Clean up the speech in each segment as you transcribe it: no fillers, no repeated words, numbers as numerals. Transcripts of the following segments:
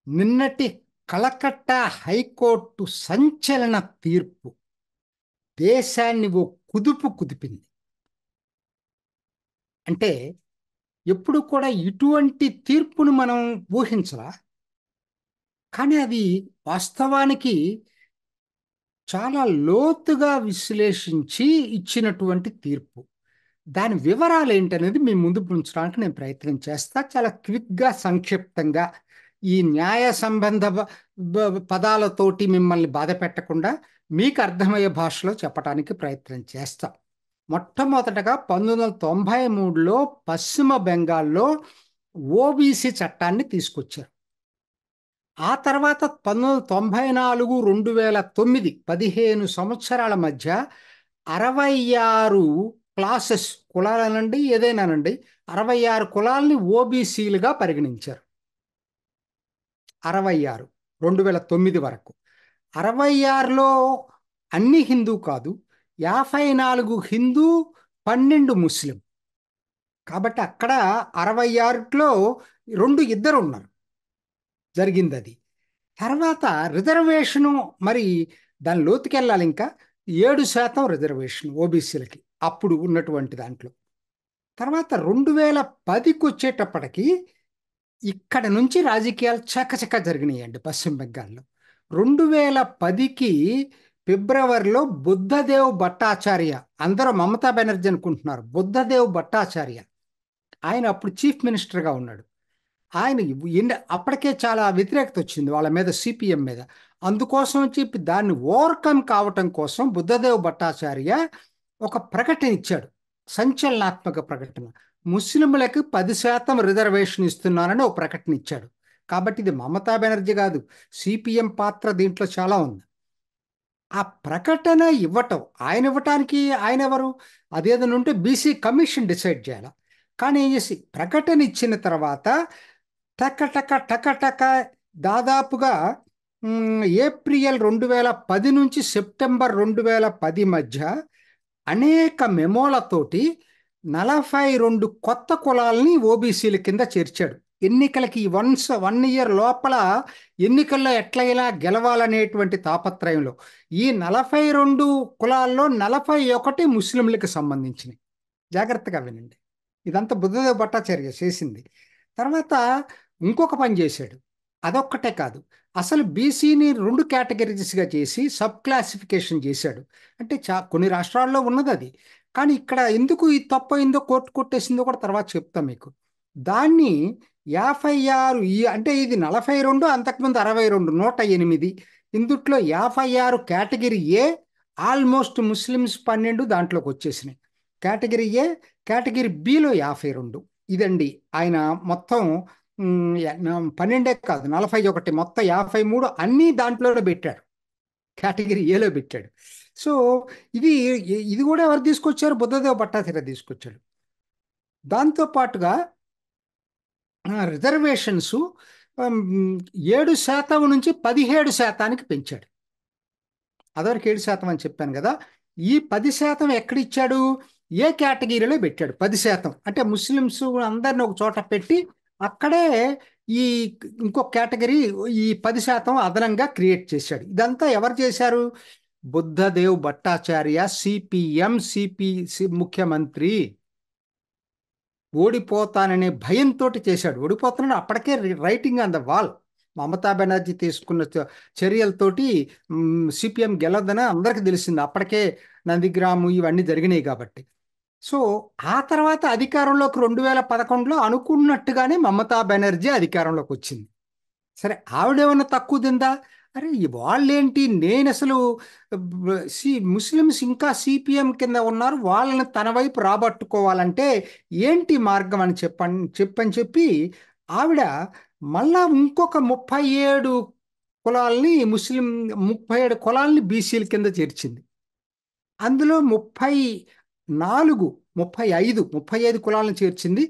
నిన్నటి కలకట్టా హైకోర్టు సంచలన తీర్పు దేశాన్ని ఓ కుదుపు కుదిపింది. అంటే ఎప్పుడు కూడా ఇటువంటి తీర్పును మనం ఊహించలా. కానీ అది వాస్తవానికి చాలా లోతుగా విశ్లేషించి ఇచ్చినటువంటి తీర్పు. దాని వివరాలు ఏంటనేది మీ ముందు ఉంచడానికి నేను ప్రయత్నం చేస్తా. చాలా క్విక్గా, సంక్షిప్తంగా, ఈ న్యాయ సంబంధ పదాలతోటి మిమ్మల్ని బాధ పెట్టకుండా మీకు అర్థమయ్యే భాషలో చెప్పడానికి ప్రయత్నం చేస్తా. మొట్టమొదటగా 1993లో పశ్చిమ బెంగాల్లో ఓబీసీ చట్టాన్ని తీసుకొచ్చారు. ఆ తర్వాత 1994, 2009, 15 సంవత్సరాల మధ్య 66 క్లాసెస్, కులాలనండి ఏదైనానండి, 66 కులాలని ఓబీసీలుగా పరిగణించారు. 66, 2009 వరకు. 66లో అన్ని హిందూ కాదు, 54 హిందూ, 12 ముస్లిం. కాబట్టి అక్కడ 66లో ఇద్దరు ఉన్నారు. జరిగింది అది. తర్వాత రిజర్వేషను, మరి దాని లోతుకెళ్ళాలి. ఇంకా 7% రిజర్వేషన్ ఓబీసీలకి అప్పుడు ఉన్నటువంటి దాంట్లో. తర్వాత 2010కి వచ్చేటప్పటికి ఇక్కడ నుంచి రాజకీయాలు చకచక జరిగినాయండి పశ్చిమ బెంగాల్లో. 2010కి ఫిబ్రవరిలో బుద్ధదేవ్ భట్టాచార్య, అందరూ మమతా బెనర్జీ అనుకుంటున్నారు, బుద్ధదేవ్ భట్టాచార్య, ఆయన అప్పుడు చీఫ్ మినిస్టర్గా ఉన్నాడు. ఆయన అప్పటికే చాలా వ్యతిరేకత వచ్చింది వాళ్ళ మీద, సిపిఎం మీద. అందుకోసం చెప్పి దాన్ని ఓవర్కమ్ కావటం కోసం బుద్ధదేవ్ భట్టాచార్య ఒక ప్రకటన ఇచ్చాడు, సంచలనాత్మక ప్రకటన. ముస్లింలకు 10% రిజర్వేషన్ ఇస్తున్నానని ఒక ప్రకటన ఇచ్చాడు. కాబట్టి ఇది మమతా బెనర్జీ కాదు, సిపిఎం పాత్ర దీంట్లో చాలా ఉంది. ఆ ప్రకటన ఇవ్వటం, ఆయన ఇవ్వటానికి ఆయన ఎవరు, అదేదైనా ఉంటే బీసీ కమిషన్ డిసైడ్ చేయాలి. కానీ ఏం చేసి ప్రకటన ఇచ్చిన తర్వాత టక టక టక దాదాపుగా ఏప్రిల్ 2010 నుంచి సెప్టెంబర్ 2010 మధ్య అనేక మెమోలతోటి 42 కొత్త కులాలని ఓబీసీల కింద చేర్చాడు. ఎన్నికలకి 1 ఇయర్ లోపల ఎన్నికల్లో ఎట్లయినా గెలవాలనేటువంటి తాపత్రయంలో ఈ 42 కులాల్లో 41 ముస్లింలకు సంబంధించినవి. జాగ్రత్తగా వినండి, ఇదంతా బుద్ధదేవ్ భట్టాచార్య చేసింది. తర్వాత ఇంకొక పని చేశాడు. అదొక్కటే కాదు, అసలు బీసీని 2 కేటగిరీస్గా చేసి సబ్ క్లాసిఫికేషన్ చేశాడు. అంటే కొన్ని రాష్ట్రాల్లో ఉన్నది అది. కానీ ఇక్కడ ఎందుకు ఈ తప్పు అయిందో, కోర్టు కొట్టేసిందో కూడా తర్వాత చెప్తాం మీకు. దాన్ని 56, అంటే ఇది 42, అంతకుముందు 62, 108. ఇందుట్లో 56 కేటగిరీ ఏ, ఆల్మోస్ట్ ముస్లిమ్స్ 12 దాంట్లోకి వచ్చేసినాయి. Category A, category below 52. ఇదండి ఆయన మొత్తం 12 కాదు, 41, మొత్తం 53 అన్నీ దాంట్లోనే పెట్టాడు, కేటగిరీ ఏలో పెట్టాడు. సో ఇది ఇది కూడా ఎవరు తీసుకొచ్చారు, బుద్ధదేవ్ భట్టాచార్య తీసుకొచ్చాడు. దాంతోపాటుగా రిజర్వేషన్స్ 7% నుంచి 17%కి పెంచాడు. అదివరకు 7% అని చెప్పాను కదా, ఈ 10% ఎక్కడిచ్చాడు, ఏ కేటగిరీలో పెట్టాడు. 10% అంటే ముస్లిమ్స్ అందరిని ఒక చోట పెట్టి అక్కడే ఈ ఇంకో కేటగిరీ, ఈ 10% అదనంగా క్రియేట్ చేశాడు. ఇదంతా ఎవరు చేశారు, బుద్ధదేవ్ భట్టాచార్య, సిపిఎం, ముఖ్యమంత్రి. ఓడిపోతాననే భయంతో చేశాడు. ఓడిపోతానని అప్పటికే writing on the wall. Mamata Banerjee తీసుకున్న చర్యలతోటి సిపిఎం గెలవదని అందరికీ తెలిసింది. అప్పటికే నందిగ్రాము ఇవన్నీ జరిగినాయి కాబట్టి. సో ఆ తర్వాత అధికారంలోకి 2011లో అనుకున్నట్టుగానే మమతా బెనర్జీ అధికారంలోకి వచ్చింది. సరే, ఆవిడేమన్నా తక్కువ తిందా, అరే వాళ్ళేంటి, నేను అసలు ముస్లిమ్స్ ఇంకా సిపిఎం కింద ఉన్నారు, వాళ్ళని తన వైపు రాబట్టుకోవాలంటే ఏంటి మార్గం అని చెప్పి ఆవిడ మళ్ళా ఇంకొక 37 కులాల్ని, 37 కులాల్ని బీసీల కింద చేర్చింది. అందులో 35 కులాలను చేర్చింది.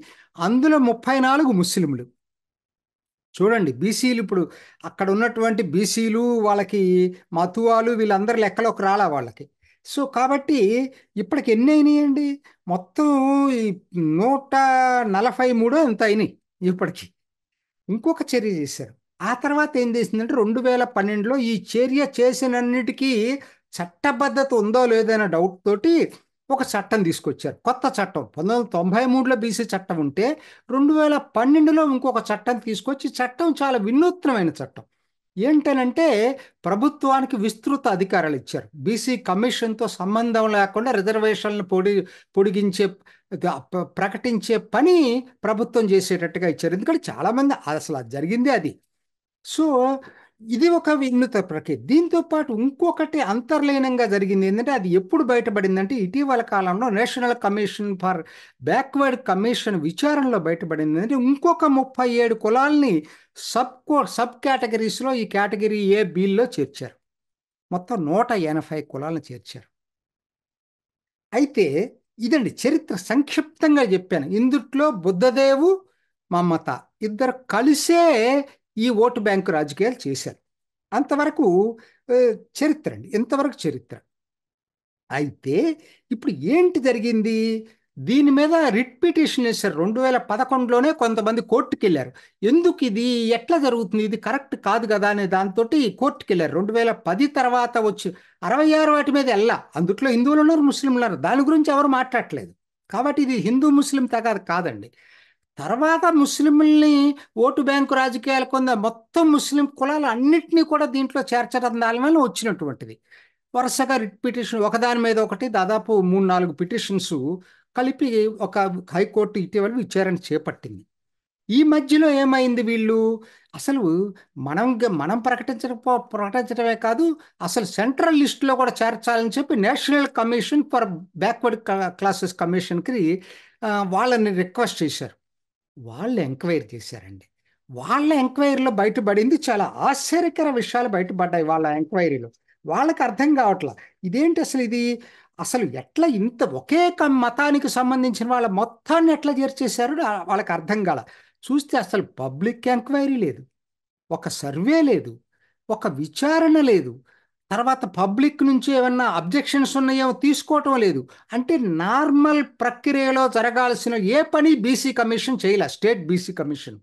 అందులో 34 ముస్లింలు. చూడండి, బీసీలు ఇప్పుడు అక్కడ ఉన్నటువంటి బీసీలు, వాళ్ళకి మతువాలు, వీళ్ళందరూ లెక్కలోకి రాలా వాళ్ళకి. సో కాబట్టి ఇప్పటికి ఎన్ని అయినాయండి, మొత్తం ఈ 143 ఎంత అయినాయి ఇప్పటికి. ఇంకొక చర్య చేశారు, ఆ తర్వాత ఏం చేసిందంటే 2012లో ఈ చర్య చేసినన్నిటికీ చట్టబద్ధత ఉందో లేదో అనే డౌట్ తోటి ఒక చట్టం తీసుకొచ్చారు. కొత్త చట్టం 1993లో బీసీ చట్టం ఉంటే 2012లో ఇంకొక చట్టం తీసుకొచ్చి చట్టం చాలా వినూత్నమైన చట్టం. ఏంటనంటే ప్రభుత్వానికి విస్తృత అధికారాలు ఇచ్చారు. బీసీ కమిషన్తో సంబంధం లేకుండా రిజర్వేషన్లు పొడిగించే ప్రకటించే పని ప్రభుత్వం చేసేటట్టుగా ఇచ్చారు. ఎందుకంటే చాలామంది అసలు అది జరిగిందే అది. సో ఇది ఒక వినూత్న ప్రక్రియ. దీంతో పాటు ఇంకొకటి అంతర్లీనంగా జరిగింది ఏంటంటే అది ఎప్పుడు బయటపడిందంటే ఇటీవల కాలంలో national commission for backward commission విచారణలో బయటపడింది. అంటే ఇంకొక 37 కులాల్ని సబ్ కేటగిరీస్లో ఈ కేటగిరీ ఏ బిల్లో చేర్చారు. మొత్తం 180 కులాలను చేర్చారు. అయితే ఇదండి చరిత్ర, సంక్షిప్తంగా చెప్పాను. ఇందుట్లో బుద్ధదేవు మమత ఇద్దరు కలిసే ఈ ఓటు బ్యాంకు రాజకీయాలు చేశారు. అంతవరకు చరిత్ర అండి, ఇంతవరకు చరిత్ర. అయితే ఇప్పుడు ఏంటి జరిగింది? దీని మీద రిట్ పిటిషన్ వేశారు. 2011లోనే కొంతమంది కోర్టుకు వెళ్ళారు. ఎందుకు ఇది ఎట్లా జరుగుతుంది, ఇది కరెక్ట్ కాదు కదా అనే దాంతో కోర్టుకు వెళ్ళారు. 2010 తర్వాత వచ్చి 66 వాటి మీద వెళ్ళా. అందుట్లో హిందువులు ఉన్నారు, ముస్లింలు ఉన్నారు, దాని గురించి ఎవరు మాట్లాడట్లేదు. కాబట్టి ఇది హిందూ ముస్లిం తగాదు కాదండి. తర్వాత ముస్లింల్ని ఓటు బ్యాంకు రాజకీయాలు మొత్తం ముస్లిం కులాలు అన్నింటినీ కూడా దీంట్లో చేర్చడం వల్ల వచ్చినటువంటిది. వరుసగా రిట్ పిటిషన్ ఒకదాని మీద ఒకటి దాదాపు 3-4 పిటిషన్స్ కలిపి ఒక హైకోర్టు ఇటీవల విచారణ చేపట్టింది. ఈ మధ్యలో ఏమైంది, వీళ్ళు అసలు మనం ప్రకటించడమే కాదు, అసలు సెంట్రల్ లిస్టులో కూడా చేర్చాలని చెప్పి national commission for backward classes కమిషన్కి వాళ్ళని రిక్వెస్ట్ చేశారు. వాళ్ళు ఎంక్వైరీ చేశారండి. వాళ్ళ ఎంక్వైరీలో బయటపడింది చాలా ఆశ్చర్యకర విషయాలు బయటపడ్డాయి. వాళ్ళ ఎంక్వైరీలో వాళ్ళకి అర్థం కావట్లా ఇదేంటి అసలు, ఇది అసలు ఎట్లా ఇంత ఒకే మతానికి సంబంధించిన వాళ్ళ మొత్తాన్ని ఎట్లా చేర్చేశారు వాళ్ళకి అర్థం కాల. చూస్తే అసలు పబ్లిక్ ఎంక్వైరీ లేదు, ఒక సర్వే లేదు, ఒక విచారణ లేదు, తర్వాత పబ్లిక్ నుంచి ఏమన్నా అబ్జెక్షన్స్ ఉన్నాయేమో తీసుకోవటం లేదు. అంటే నార్మల్ ప్రక్రియలో జరగాల్సిన ఏ పని బీసీ కమిషన్ చేయలే, స్టేట్ బీసీ కమిషన్.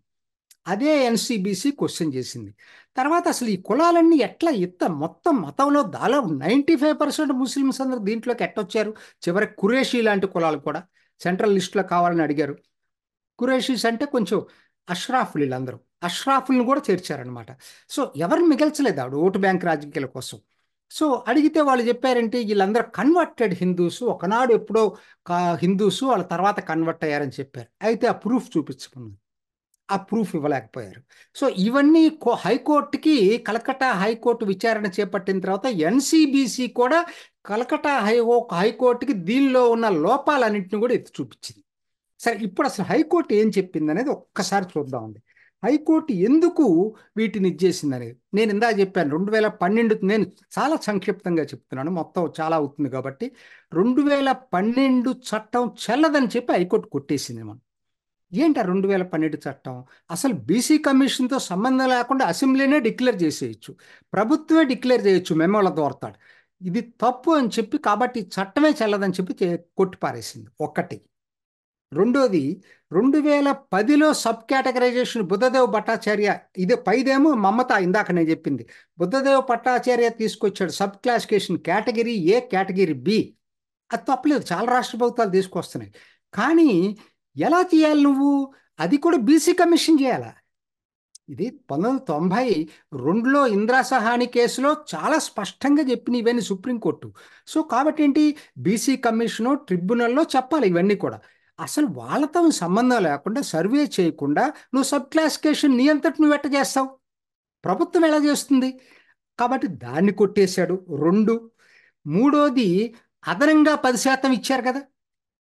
అదే ఎన్సీబీసీ క్వశ్చన్ చేసింది. తర్వాత అసలు ఈ కులాలన్నీ ఎట్లా మొత్తం మతంలో దాదాపు 95% ముస్లిమ్స్ అందరూ దీంట్లోకి ఎట్టొచ్చారు. చివరికి కురేషీ లాంటి కులాలు కూడా సెంట్రల్ లిస్టులో కావాలని అడిగారు. కురేషీస్ అంటే కొంచెం అష్రాఫులు, వీళ్ళందరూ అష్రాఫుల్ని కూడా చేర్చారనమాట. సో ఎవరిని మిగల్చలేదు ఆవిడ ఓటు బ్యాంక్ రాజకీయాల కోసం. సో అడిగితే వాళ్ళు చెప్పారంటే వీళ్ళందరూ కన్వర్టెడ్ హిందూస్, ఒకనాడు ఎప్పుడో హిందూస్ వాళ్ళ తర్వాత కన్వర్ట్ అయ్యారని చెప్పారు. అయితే ఆ ప్రూఫ్ చూపించుకున్నారు, ఆ ప్రూఫ్ ఇవ్వలేకపోయారు. సో ఇవన్నీ హైకోర్టుకి, కలకట్టా హైకోర్టు విచారణ చేపట్టిన తర్వాత ఎన్సీబీసీ కూడా కలకట్టా హైకోర్టుకి దీనిలో ఉన్న లోపాలన్నింటినీ కూడా ఎత్తి చూపించింది. సరే, ఇప్పుడు అసలు హైకోర్టు ఏం చెప్పింది అనేది ఒక్కసారి చూద్దామండి. హైకోర్టు ఎందుకు వీటిని ఇచ్చేసింది అనేది నేను ఇందా చెప్పాను. 2012 నేను చాలా సంక్షిప్తంగా చెప్తున్నాను, మొత్తం చాలా అవుతుంది కాబట్టి. 2012 చట్టం చెల్లదని చెప్పి హైకోర్టు కొట్టేసింది. మనం ఏంటి ఆ 2012 చట్టం? అసలు బీసీ కమిషన్తో సంబంధం లేకుండా అసెంబ్లీనే డిక్లేర్ చేసేయచ్చు, ప్రభుత్వమే డిక్లేర్ చేయొచ్చు మెమోల దోరతాడు. ఇది తప్పు అని చెప్పి, కాబట్టి చట్టమే చెల్లదని చెప్పి కొట్టిపారేసింది ఒకటి. రెండోది, 2010లో సబ్ కేటగరైజేషన్ బుద్ధదేవ్ భట్టాచార్య, ఇదే పైదేమో మమత, ఇందాక నేను చెప్పింది. బుద్ధదేవ్ భట్టాచార్య తీసుకొచ్చాడు sub classification, category A, category B. అది తప్పలేదు, చాలా రాష్ట్ర ప్రభుత్వాలు తీసుకొస్తున్నాయి. కానీ ఎలా చేయాలి నువ్వు? అది కూడా బీసీ కమిషన్ చేయాలా? ఇది 1992లో ఇందిరా సహాని కేసులో చాలా స్పష్టంగా చెప్పిన ఇవన్నీ సుప్రీంకోర్టు. సో కాబట్టి ఏంటి, బీసీ కమిషను ట్రిబ్యునల్లో చెప్పాలి ఇవన్నీ కూడా. అసలు వాళ్ళతో సంబంధం లేకుండా, సర్వే చేయకుండా నువ్వు సబ్ క్లాసిఫికేషన్ నీ అంతటి నువ్వు ఎట్ట చేస్తావు? ప్రభుత్వం ఎలా చేస్తుంది? కాబట్టి దాన్ని కొట్టేశాడు. మూడోది, అదనంగా 10% ఇచ్చారు కదా,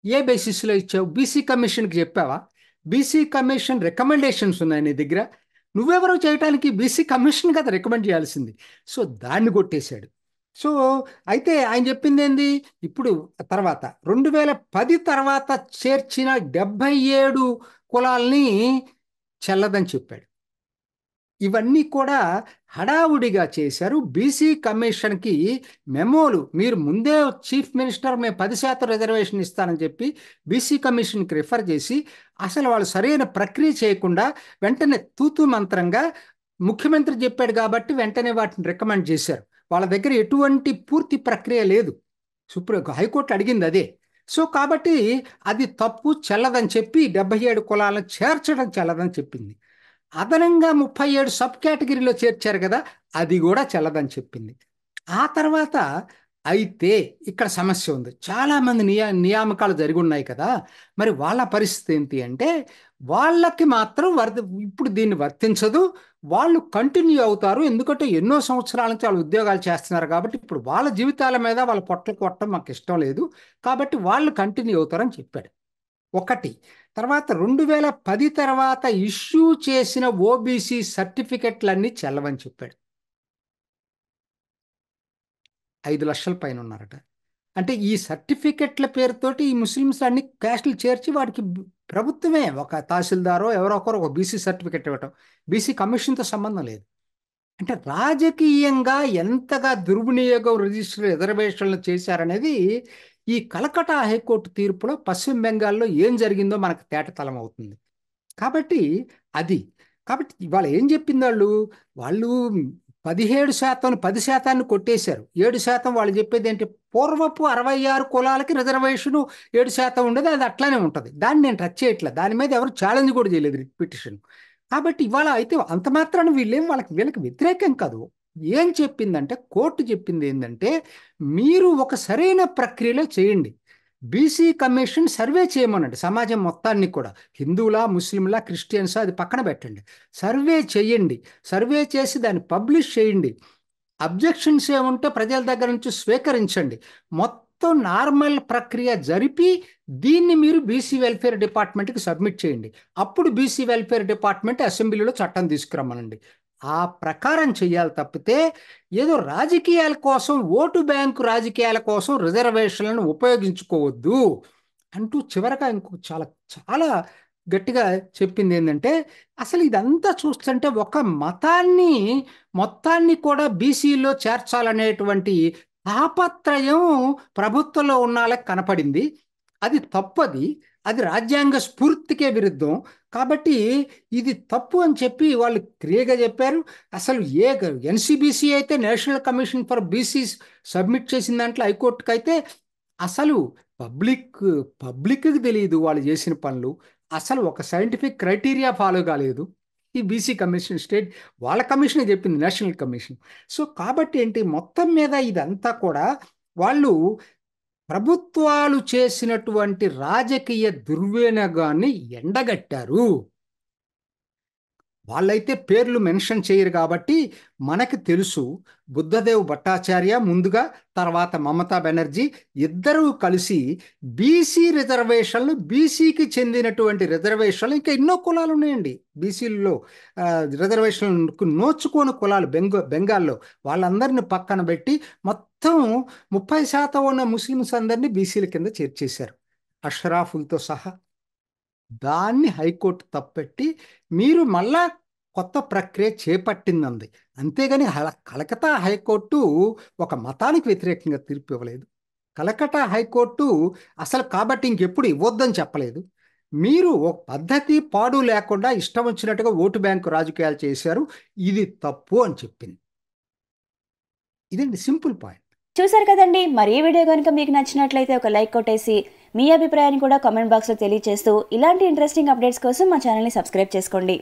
ఏ బేసిస్లో ఇచ్చావు? బీసీ కమిషన్కి చెప్పావా? బీసీ కమిషన్ రికమెండేషన్స్ ఉన్నాయి నీ దగ్గర, నువ్వెవరో చేయటానికి బీసీ కమిషన్ కదా రికమెండ్ చేయాల్సింది. సో దాన్ని కొట్టేశాడు. సో అయితే ఆయన చెప్పింది ఏంది ఇప్పుడు? తర్వాత 2010 తర్వాత చేర్చిన 77 కులాల్ని చెల్లదని చెప్పాడు. ఇవన్నీ కూడా హడావుడిగా చేశారు. బీసీ కమిషన్కి మెమోలు, మీరు ముందే చీఫ్ మినిస్టర్ మేము 10% రిజర్వేషన్ ఇస్తానని చెప్పి బీసీ కమిషన్కి రిఫర్ చేసి, అసలు వాళ్ళు సరైన ప్రక్రియ చేయకుండా వెంటనే తూతూ మంత్రంగా ముఖ్యమంత్రి చెప్పాడు కాబట్టి వెంటనే వాటిని రికమెండ్ చేశారు. వాళ్ళ దగ్గర ఎటువంటి పూర్తి ప్రక్రియ లేదు. హైకోర్టు అడిగింది అదే. సో కాబట్టి అది తప్పు, చెల్లదని చెప్పి 77 కులాలను చేర్చడం చెల్లదని చెప్పింది. అదనంగా 37 సబ్ కేటగిరీలో చేర్చారు కదా, అది కూడా చెల్లదని చెప్పింది. ఆ తర్వాత అయితే ఇక్కడ సమస్య ఉంది. చాలామంది నియామకాలు జరిగి ఉన్నాయి కదా, మరి వాళ్ళ పరిస్థితి ఏంటి అంటే వాళ్ళకి మాత్రం ఇప్పుడు దీన్ని వర్తించదు. వాళ్ళు కంటిన్యూ అవుతారు, ఎందుకంటే ఎన్నో సంవత్సరాల నుంచి వాళ్ళు ఉద్యోగాలు చేస్తున్నారు కాబట్టి ఇప్పుడు వాళ్ళ జీవితాల మీద వాళ్ళ పొట్టలు కొట్టడం మాకు ఇష్టం లేదు, కాబట్టి వాళ్ళు కంటిన్యూ అవుతారని చెప్పాడు. ఒకటి. తర్వాత 2010 తర్వాత ఇష్యూ చేసిన ఓబీసీ సర్టిఫికెట్లన్నీ చెల్లవని చెప్పాడు. 5 లక్షల పైన ఉన్నారట. అంటే ఈ సర్టిఫికెట్ల పేరుతోటి ఈ ముస్లిమ్స్ అన్ని క్యాస్టులు చేర్చి వాడికి ప్రభుత్వమే ఒక తహసీల్దారో ఎవరో ఒకరు ఒక బీసీ సర్టిఫికెట్ ఇవ్వటం, బీసీ కమిషన్తో సంబంధం లేదు. అంటే రాజకీయంగా ఎంతగా దుర్వినియోగం రిజర్వేషన్లు చేశారనేది ఈ కలకటా హైకోర్టు తీర్పులో పశ్చిమ బెంగాల్లో ఏం జరిగిందో మనకు తేటతలం అవుతుంది. కాబట్టి అది కాబట్టి ఇవాళ ఏం చెప్పింది వాళ్ళు 17% 10% కొట్టేశారు. 7% వాళ్ళు చెప్పేది ఏంటి, పూర్వపు 66 కులాలకి రిజర్వేషను 7% ఉండేది, అది అట్లానే ఉంటుంది. దాన్ని నేను టచ్ చేయట్లేదు, దాని మీద ఎవరు ఛాలెంజ్ కూడా చేయలేదు పిటిషన్. కాబట్టి ఇవాళ అయితే అంత మాత్రాన వీళ్ళకి వ్యతిరేకం కాదు. ఏం చెప్పిందంటే కోర్టు చెప్పింది ఏంటంటే మీరు ఒక సరైన ప్రక్రియలో చేయండి. బీసీ కమిషన్ సర్వే చేయమనండి సమాజం మొత్తాన్ని కూడా, హిందువులా ముస్లింలా క్రిస్టియన్సా అది పక్కన పెట్టండి, సర్వే చేయండి. సర్వే చేసి దాన్ని పబ్లిష్ చేయండి. అబ్జెక్షన్స్ ఏముంటే ప్రజల దగ్గర నుంచి స్వీకరించండి. మొత్తం నార్మల్ ప్రక్రియ జరిపి దీన్ని మీరు బీసీ వెల్ఫేర్ డిపార్ట్మెంట్కి సబ్మిట్ చేయండి. అప్పుడు బీసీ వెల్ఫేర్ డిపార్ట్మెంట్ అసెంబ్లీలో చట్టం తీసుకురమ్మనండి. ఆ ప్రకారం చెయ్యాలి తప్పితే ఏదో రాజకీయాల కోసం, ఓటు బ్యాంకు రాజకీయాల కోసం రిజర్వేషన్లను ఉపయోగించుకోవద్దు అంటూ చివరగా ఇంకో చాలా చాలా గట్టిగా చెప్పింది ఏంటంటే అసలు ఇదంతా చూస్తుంటే ఒక మతాన్ని మొత్తాన్ని కూడా బీసీలో చేర్చాలనేటువంటి తాపత్రయం ప్రభుత్వంలో ఉన్నాళ్ళకి కనపడింది. అది తప్పది, అది రాజ్యాంగ స్ఫూర్తికే విరుద్ధం. కాబట్టి ఇది తప్పు అని చెప్పి వాళ్ళు క్లియర్గా చెప్పారు. అసలు ఎన్సిబిసి అయితే national commission for BCs submit చేసిన దాంట్లో హైకోర్టుకి అయితే అసలు పబ్లిక్కి తెలియదు వాళ్ళు చేసిన పనులు. అసలు ఒక సైంటిఫిక్ క్రైటీరియా ఫాలో కాలేదు ఈ బీసీ కమిషన్. స్టేట్ వాళ్ళ కమిషనే చెప్పింది, నేషనల్ కమిషన్. సో కాబట్టి ఏంటి, మొత్తం మీద ఇదంతా కూడా వాళ్ళు ప్రభుత్వాలు చేసినటువంటి రాజకీయ దుర్వినియోగాన్ని ఎండగట్టారు. వాళ్ళైతే పేర్లు మెన్షన్ చేయరు కాబట్టి మనకు తెలుసు. బుద్ధదేవ్ భట్టాచార్య ముందుగా, తర్వాత మమతా బెనర్జీ ఇద్దరూ కలిసి బీసీ రిజర్వేషన్లు, బీసీకి చెందినటువంటి రిజర్వేషన్లు, ఇంకా ఎన్నో కులాలు ఉన్నాయండి బీసీల్లో రిజర్వేషన్లకు నోచుకోని కులాలు బెంగాల్లో, వాళ్ళందరినీ పక్కన పెట్టి మొత్తం 30% ఉన్న ముస్లిమ్స్ అందరినీ బీసీల కింద చేర్చేశారు, అష్రాఫులతో సహా. దాన్ని హైకోర్టు తప్పెట్టి మీరు మళ్ళా కొత్త ప్రక్రియ చేపట్టిందంది. అంతేగాని కలకత్తా హైకోర్టు ఒక మతానికి వ్యతిరేకంగా తీర్పు ఇవ్వలేదు. కలకత్తా హైకోర్టు అసలు కాబట్టి ఇంకెప్పుడు ఇవ్వద్దని చెప్పలేదు. మీరు ఒక పద్ధతి పాడు లేకుండా ఇష్టం వచ్చినట్టుగా ఓటు బ్యాంకు రాజకీయాలు చేశారు, ఇది తప్పు అని చెప్పింది. ఇదండి సింపుల్ పాయింట్. చూసారు కదండి. మరి ఈ వీడియో కనుక మీకు నచ్చినట్లయితే ఒక లైక్ కొట్టేసి మీ అభిప్రాయాన్ని కూడా కామెంట్ బాక్స్లో తెలియజేస్తూ ఇలాంటి ఇంట్రెస్టింగ్ అప్డేట్స్ కోసం మా ఛానల్ని సబ్స్క్రైబ్ చేసుకోండి.